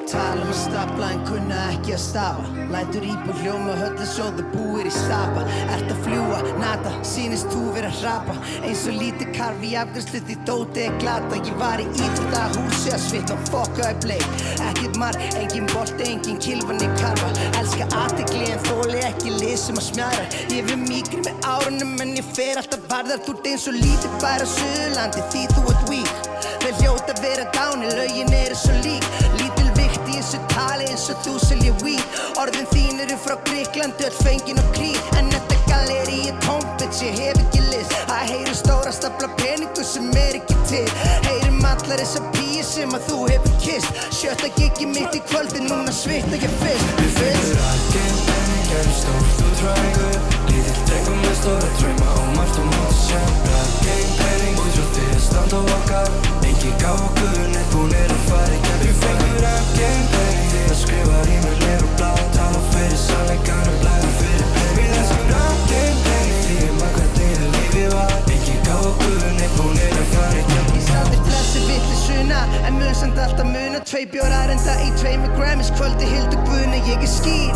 Tala að stafla en kunna ekki að stafa. Lætur íbúð hljóma höllu svo þú búir í stapa. Ert að fljúa, nata, sýnist þú vera að hrapa. Eins og lítið karfi í afgreiðslu því dótið glata. Ég var í íþrótta húsi að svitna og fokkaði bleik. Ekkert mark, engin bolti, engin kilvan í karfa. Elska athygli en þoli ekki lið sem að smjara. Ég við mýkri með árunum en ég fer alltaf varðar. Þú ert eins og lítið bær á Suðurlandi því þú ert weak. Þeir hljóta að vera dáni, lögin eru svo lík. Lítil vikt í þessu tali eins og þú selja weed. Orðin þín eru frá Gríklandi, öll fengin og krík. En þetta galeri er tómt, bitch, ég hef ekki list. Það heyrir stóra stafla peningu sem ekki til. Heyrim allar þessar píur sem að þú hefur kysst. Sjötta giggi mitt í kvöldi, núna svitna ég fyrst. Við finnur algjörn pening, erum stórt út frægu. Lítill drengur með stóra drauma og margt og móti sem. Algjörn pening, út frá því að standa okkar. Engin gaf okkur neitt búnir að fara í gegn. Við fengur algjörn pening því að skrifa rímur og blá. Tala fyrir sannleikanum, blæða fyrir pening. Við elskum algjörn pening því hvernig lífið var. Engin gaf okkur neitt búnir að fara í gegn. Ég sá þér blessi vitleysuna en mun samt alltaf muna. 2 bjórar enda í 2 Grammys kvöldi hildu guðna. Ég skýr,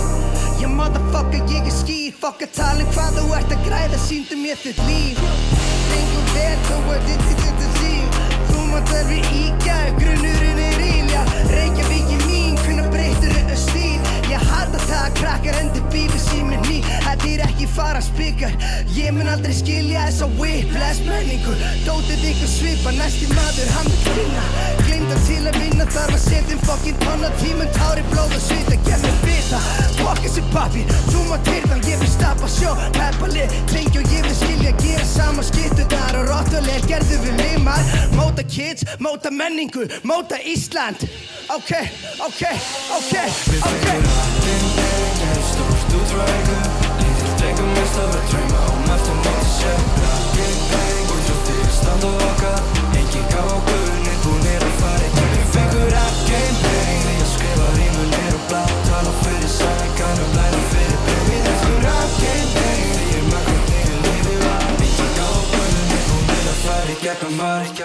ég motherfucker, ég skýr. Fokk að tala hvað þú ert að græða, sýndu mér þitt líf. Drengum vel, þú ert þetta líf. Þú mátt alveg íkja, grunnurinn er ílja. Reykjavík í mín, hvenær breytir þetta stíl. Ég hata það að krakkar endur bífið símir ný. Þetta er ekki fara spikar. Ég mun aldrei skilja þessa whiplash menningu. Dótið ykkur svipa, næsti maður, hann vil vinna. Gleymd að til að vinna þarf að setja fucking tonna tímun, tári, blóð og svita. Gef mér vita, bóka sér pappír. Þú mátt hyrna, ég vil stappa sjó. Peppa lið, klingi og ég vil skilja. Gera sama skitturnar og rottvælir gerðu við limar. Móta kids, móta menningu, móta Ísland. Ok. Við fengur algjörn pening, erum stórt út frægu. Lítill drengur með stóra drauma og margt og móti sem. Algjörn pening, út frá því að standa okkar. Engin gaf okkur neitt búnir að fara í gegn. Við fengur algjörn pening því að skrifa rímur og blá. Tala fyrir sannleikanum, blæða fyrir pening. Við elskum algjörn pening því hvernig lífið var. Engin gaf okkur neitt búnir að fara í gegnum margt.